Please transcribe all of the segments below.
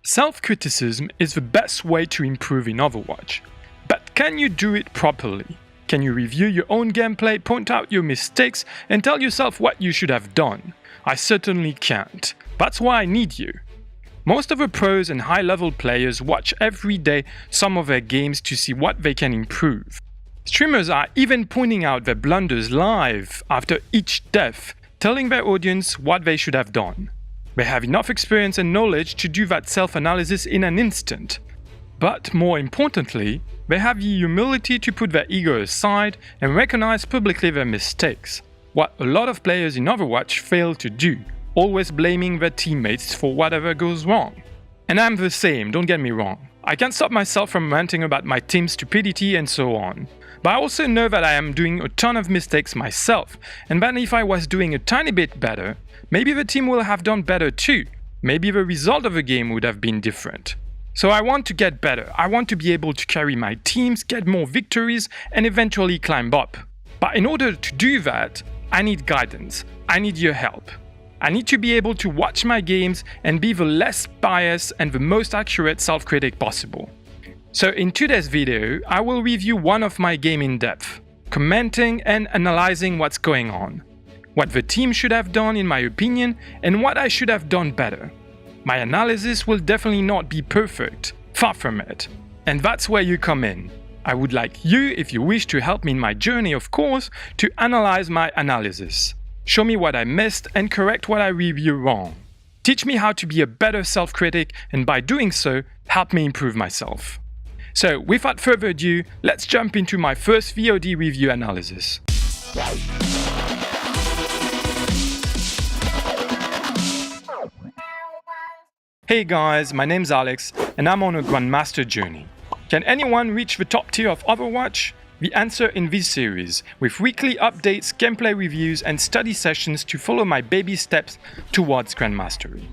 Self-criticism is the best way to improve in Overwatch. But can you do it properly? Can you review your own gameplay, point out your mistakes, and tell yourself what you should have done? I certainly can't. That's why I need you. Most of the pros and high-level players watch every day some of their games to see what they can improve. Streamers are even pointing out their blunders live after each death, telling their audience what they should have done. They have enough experience and knowledge to do that self-analysis in an instant. But more importantly, they have the humility to put their ego aside and recognize publicly their mistakes, what a lot of players in Overwatch fail to do, always blaming their teammates for whatever goes wrong. And I'm the same, don't get me wrong. I can't stop myself from ranting about my team's stupidity and so on. But I also know that I am doing a ton of mistakes myself, and that if I was doing a tiny bit better, maybe the team will have done better too. Maybe the result of the game would have been different. So I want to get better. I want to be able to carry my teams, get more victories, and eventually climb up. But in order to do that, I need guidance. I need your help. I need to be able to watch my games and be the less biased and the most accurate self-critic possible. So in today's video, I will review one of my game in depth, commenting and analyzing what's going on, what the team should have done in my opinion, and what I should have done better. My analysis will definitely not be perfect, far from it. And that's where you come in. I would like you, if you wish to help me in my journey of course, to analyze my analysis. Show me what I missed and correct what I review wrong. Teach me how to be a better self-critic, and by doing so, help me improve myself. So without further ado, let's jump into my first VOD review analysis. Hey guys, my name's Alex and I'm on a Grandmaster journey. Can anyone reach the top tier of Overwatch? The answer in this series, with weekly updates, gameplay reviews and study sessions to follow my baby steps towards Grandmastery.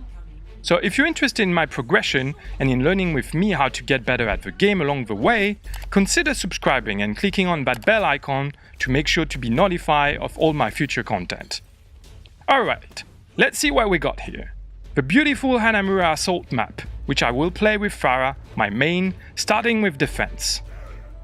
So if you're interested in my progression and in learning with me how to get better at the game along the way, consider subscribing and clicking on that bell icon to make sure to be notified of all my future content. Alright, let's see what we got here. The beautiful Hanamura Assault map, which I will play with Pharah, my main, starting with defense.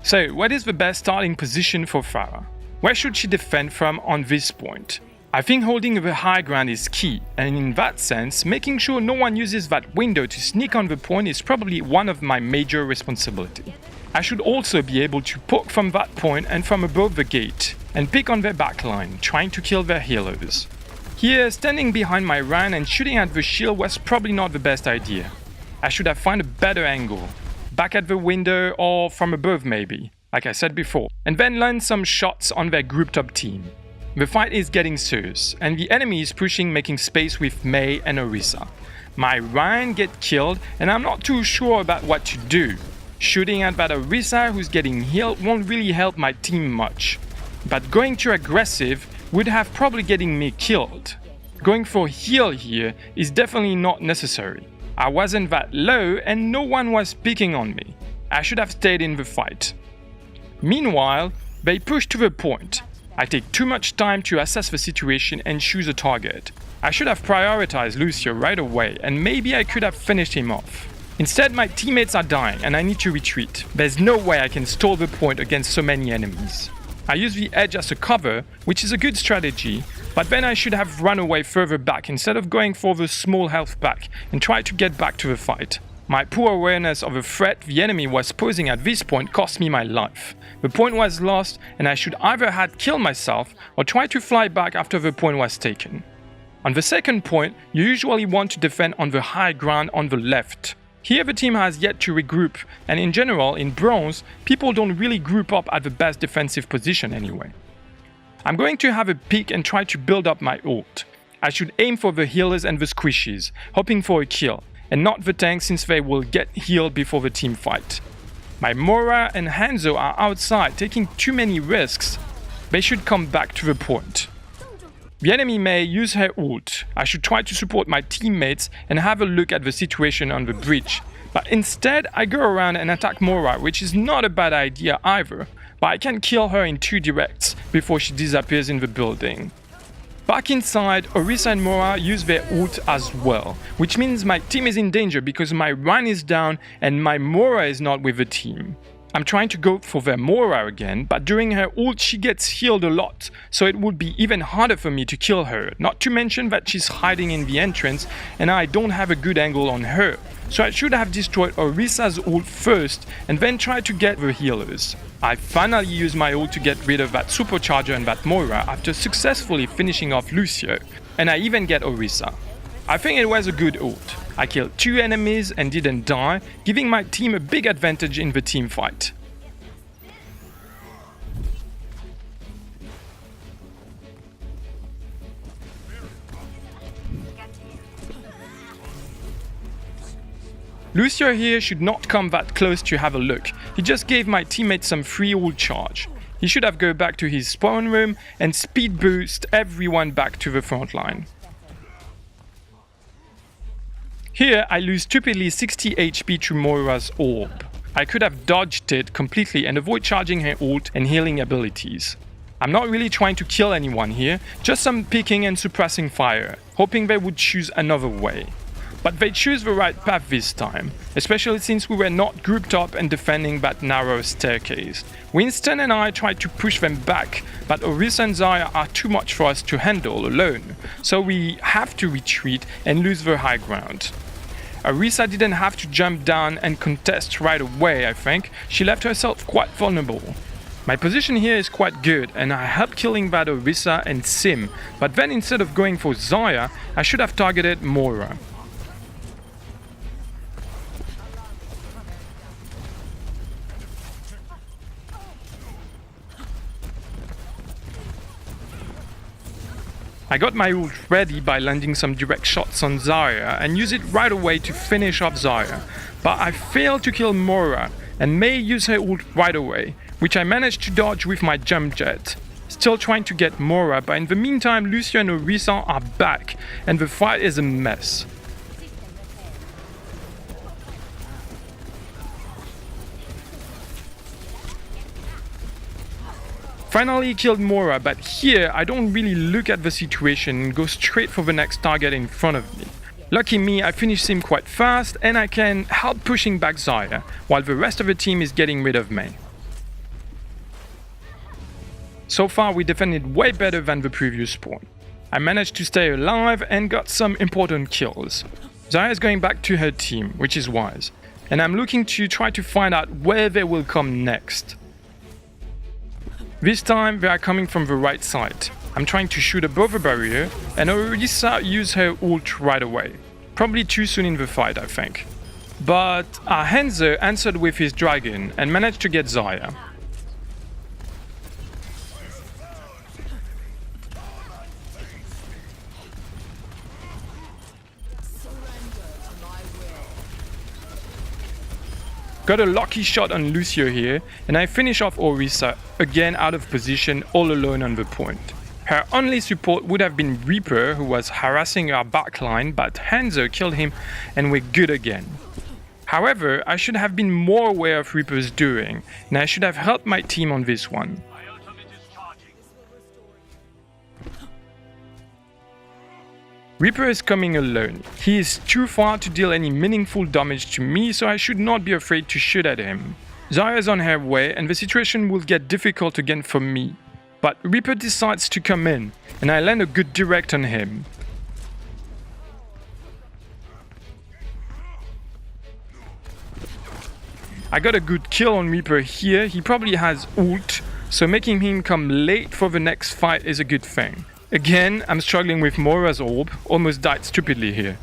So what is the best starting position for Pharah? Where should she defend from on this point? I think holding the high ground is key, and in that sense, making sure no one uses that window to sneak on the point is probably one of my major responsibilities. I should also be able to poke from that point and from above the gate, and pick on their backline, trying to kill their healers. Here, standing behind my Ryan and shooting at the shield was probably not the best idea. I should have found a better angle, back at the window or from above maybe, like I said before, and then land some shots on their grouped up team. The fight is getting serious, and the enemy is pushing, making space with Mei and Orisa. My Ryan get killed, and I'm not too sure about what to do. Shooting at that Orisa who's getting healed won't really help my team much. But going too aggressive would have probably getting me killed. Going for heal here is definitely not necessary. I wasn't that low and no one was picking on me. I should have stayed in the fight. Meanwhile, they push to the point. I take too much time to assess the situation and choose a target. I should have prioritized Lucio right away and maybe I could have finished him off. Instead, my teammates are dying and I need to retreat. There's no way I can stall the point against so many enemies. I use the edge as a cover, which is a good strategy, but then I should have run away further back instead of going for the small health pack and try to get back to the fight. My poor awareness of the threat the enemy was posing at this point cost me my life. The point was lost and I should either have killed myself or try to fly back after the point was taken. On the second point, you usually want to defend on the high ground on the left. Here the team has yet to regroup, and in general, in Bronze, people don't really group up at the best defensive position anyway. I'm going to have a peek and try to build up my ult. I should aim for the healers and the squishies, hoping for a kill, and not the tanks since they will get healed before the team fight. My Mora and Hanzo are outside, taking too many risks. They should come back to the point. The enemy may use her ult. I should try to support my teammates and have a look at the situation on the bridge. But instead, I go around and attack Mora, which is not a bad idea either, but I can kill her in two directs before she disappears in the building. Back inside, Orisa and Mora use their ult as well, which means my team is in danger because my Ryan is down and my Mora is not with the team. I'm trying to go for their Mora again, but during her ult she gets healed a lot, so it would be even harder for me to kill her, not to mention that she's hiding in the entrance and I don't have a good angle on her. So I should have destroyed Orisa's ult first and then try to get the healers. I finally used my ult to get rid of that supercharger and that Moira after successfully finishing off Lucio, and I even get Orisa. I think it was a good ult. I killed 2 enemies and didn't die, giving my team a big advantage in the team fight. Lucio here should not come that close to have a look. He just gave my teammate some free ult charge. He should have go back to his spawn room and speed boost everyone back to the front line. Here I lose stupidly 60 HP to Moira's orb. I could have dodged it completely and avoid charging her ult and healing abilities. I'm not really trying to kill anyone here, just some picking and suppressing fire, hoping they would choose another way. But they choose the right path this time, especially since we were not grouped up and defending that narrow staircase. Winston and I tried to push them back, but Orisa and Zarya are too much for us to handle alone, so we have to retreat and lose the high ground. Orisa didn't have to jump down and contest right away, I think. She left herself quite vulnerable. My position here is quite good and I helped killing that Orisa and Sim, but then instead of going for Zarya, I should have targeted Moira. I got my ult ready by landing some direct shots on Zarya and use it right away to finish off Zarya, but I failed to kill Moira and Mei used her ult right away, which I managed to dodge with my jump jet. Still trying to get Moira, but in the meantime Lucio and Orisa are back and the fight is a mess. Finally killed Moira, but here I don't really look at the situation and go straight for the next target in front of me. Lucky me, I finished him quite fast and I can help pushing back Zarya, while the rest of the team is getting rid of Mei. So far we defended way better than the previous spawn. I managed to stay alive and got some important kills. Zarya is going back to her team, which is wise, and I'm looking to try to find out where they will come next. This time they are coming from the right side. I'm trying to shoot above the barrier and Orisa used her ult right away. Probably too soon in the fight, I think. But Hanzo answered with his dragon and managed to get Zarya. Got a lucky shot on Lucio here, and I finish off Orisa, again out of position, all alone on the point. Her only support would have been Reaper, who was harassing our backline, but Hanzo killed him and we're good again. However, I should have been more aware of Reaper's doing, and I should have helped my team on this one. Reaper is coming alone. He is too far to deal any meaningful damage to me, so I should not be afraid to shoot at him. Zarya is on her way and the situation will get difficult again for me. But Reaper decides to come in, and I land a good direct on him. I got a good kill on Reaper here. He probably has ult, so making him come late for the next fight is a good thing. Again, I'm struggling with Moira's orb, almost died stupidly here.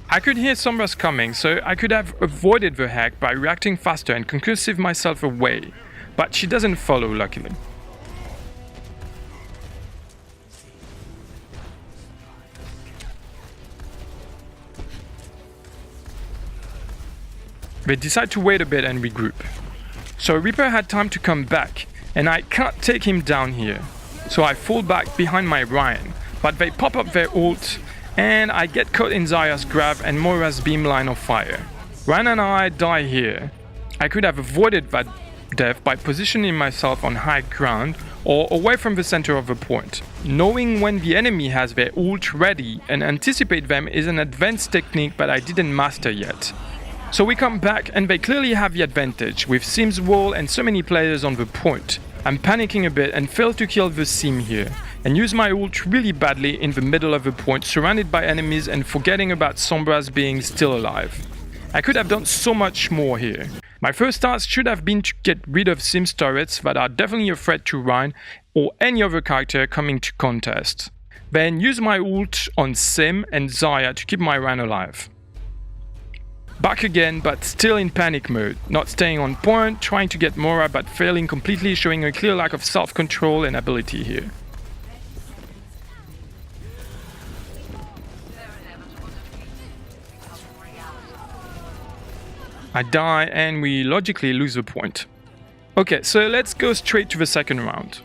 I could hear Sombra's coming, so I could have avoided the hack by reacting faster and concussive myself away, but she doesn't follow luckily. They decide to wait a bit and regroup. So Reaper had time to come back, and I can't take him down here. So I fall back behind my Ryan, but they pop up their ult, and I get caught in Zarya's grab and Moira's beam line of fire. Ryan and I die here. I could have avoided that death by positioning myself on high ground or away from the center of the point. Knowing when the enemy has their ult ready and anticipate them is an advanced technique that I didn't master yet. So we come back and they clearly have the advantage with Sim's wall and so many players on the point. I'm panicking a bit and fail to kill the Sim here and use my ult really badly in the middle of the point, surrounded by enemies and forgetting about Sombra's being still alive. I could have done so much more here. My first task should have been to get rid of Sim's turrets that are definitely a threat to Ryan or any other character coming to contest. Then use my ult on Sim and Zarya to keep my Ryan alive. Back again, but still in panic mode, not staying on point, trying to get Mora but failing completely, showing a clear lack of self-control and ability here. I die and we logically lose the point. Okay, so let's go straight to the second round.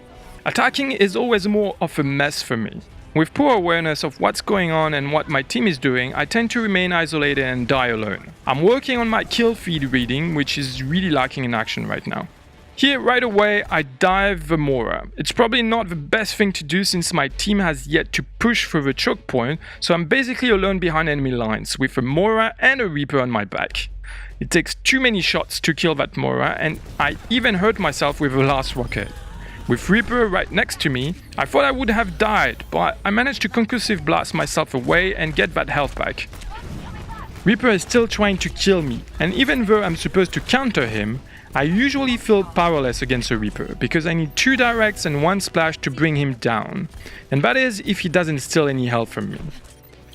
Attacking is always more of a mess for me. With poor awareness of what's going on and what my team is doing, I tend to remain isolated and die alone. I'm working on my kill feed reading, which is really lacking in action right now. Here, right away, I dive the Mora. It's probably not the best thing to do since my team has yet to push through the choke point, so I'm basically alone behind enemy lines, with a Mora and a Reaper on my back. It takes too many shots to kill that Mora, and I even hurt myself with the last rocket. With Reaper right next to me, I thought I would have died, but I managed to concussive blast myself away and get that health back. Reaper is still trying to kill me, and even though I'm supposed to counter him, I usually feel powerless against a Reaper, because I need 2 directs and 1 splash to bring him down, and that is if he doesn't steal any health from me.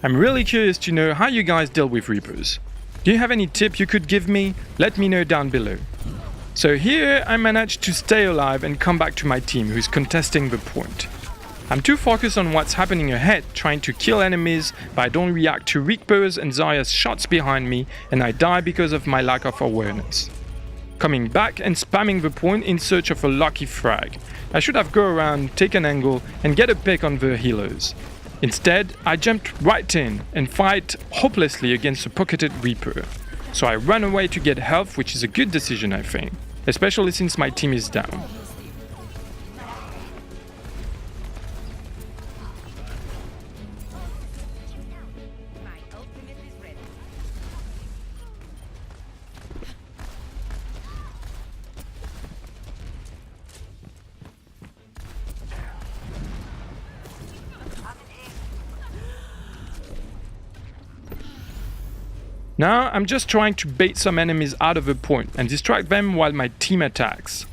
I'm really curious to know how you guys deal with Reapers. Do you have any tip you could give me? Let me know down below. So here I managed to stay alive and come back to my team who's contesting the point. I'm too focused on what's happening ahead, trying to kill enemies, but I don't react to Reaper's and Zarya's shots behind me, and I die because of my lack of awareness. Coming back and spamming the point in search of a lucky frag. I should have go around, take an angle and get a pick on the healers. Instead, I jumped right in and fight hopelessly against a pocketed Reaper. So I ran away to get health, which is a good decision I think, especially since my team is down. Now I'm just trying to bait some enemies out of the point and distract them while my team attacks.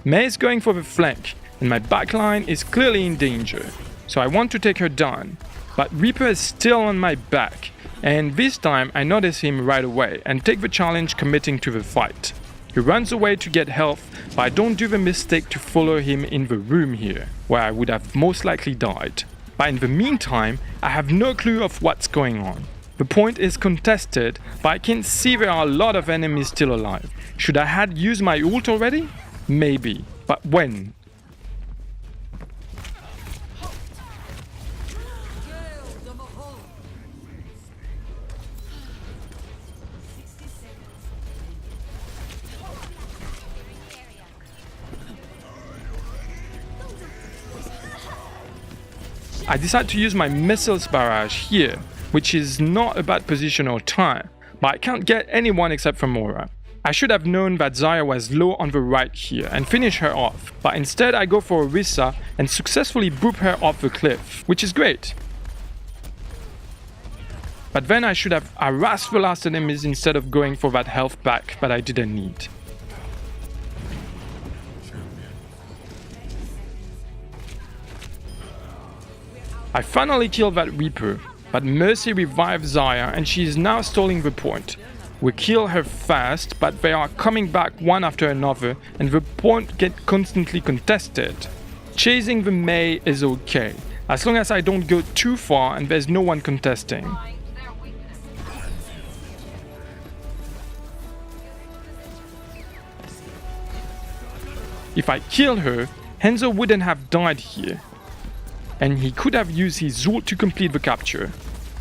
Mei is going for the flank and my backline is clearly in danger, so I want to take her down, but Reaper is still on my back. And this time I notice him right away and take the challenge, committing to the fight. He runs away to get health, but I don't do the mistake to follow him in the room here, where I would have most likely died. But in the meantime, I have no clue of what's going on. The point is contested, but I can see there are a lot of enemies still alive. Should I had used my ult already? Maybe, but when? I decide to use my missiles barrage here, which is not a bad position or time, but I can't get anyone except for Mora. I should have known that Zarya was low on the right here and finish her off, but instead I go for Orisa and successfully boop her off the cliff, which is great. But then I should have harassed the last enemies instead of going for that health back that I didn't need. I finally kill that Reaper, but Mercy revives Zarya and she is now stalling the point. We kill her fast, but they are coming back one after another and the point gets constantly contested. Chasing the Mei is okay, as long as I don't go too far and there's no one contesting. If I killed her, Hanzo wouldn't have died here, and he could have used his ult to complete the capture.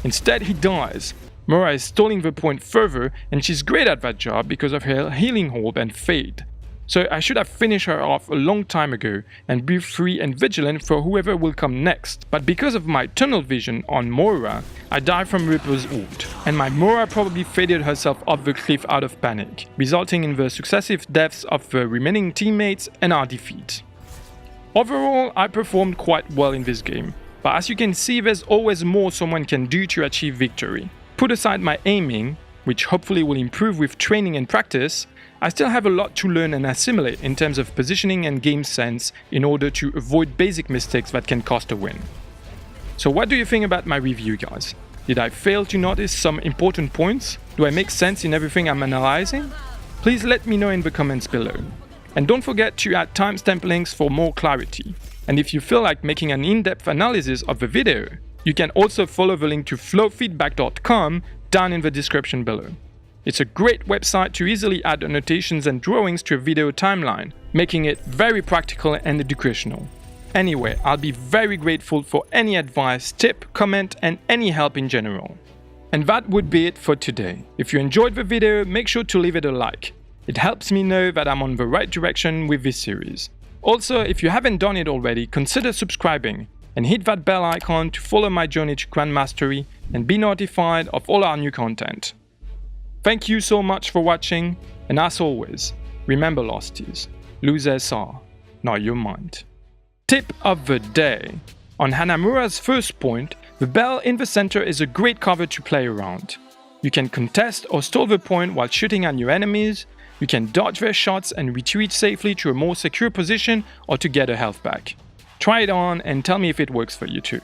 Instead, he dies. Mora is stalling the point further, and she's great at that job because of her healing hold and fade. So I should have finished her off a long time ago and be free and vigilant for whoever will come next. But because of my tunnel vision on Mora, I died from Reaper's ult, and my Mora probably faded herself off the cliff out of panic, resulting in the successive deaths of the remaining teammates and our defeat. Overall, I performed quite well in this game, but as you can see, there's always more someone can do to achieve victory. Put aside my aiming, which hopefully will improve with training and practice, I still have a lot to learn and assimilate in terms of positioning and game sense in order to avoid basic mistakes that can cost a win. So what do you think about my review, guys? Did I fail to notice some important points? Do I make sense in everything I'm analyzing? Please let me know in the comments below. And don't forget to add timestamp links for more clarity. And if you feel like making an in-depth analysis of the video, you can also follow the link to flowfeedback.com down in the description below. It's a great website to easily add annotations and drawings to a video timeline, making it very practical and educational. Anyway, I'll be very grateful for any advice, tip, comment, and any help in general. And that would be it for today. If you enjoyed the video, make sure to leave it a like. It helps me know that I'm on the right direction with this series. Also, if you haven't done it already, consider subscribing and hit that bell icon to follow my journey to Grandmastery and be notified of all our new content. Thank you so much for watching, and as always, remember losties, losers are not your mind. Tip of the day. On Hanamura's first point, the bell in the center is a great cover to play around. You can contest or stall the point while shooting at your enemies, you can dodge their shots and retreat safely to a more secure position or to get a health back. Try it on and tell me if it works for you too.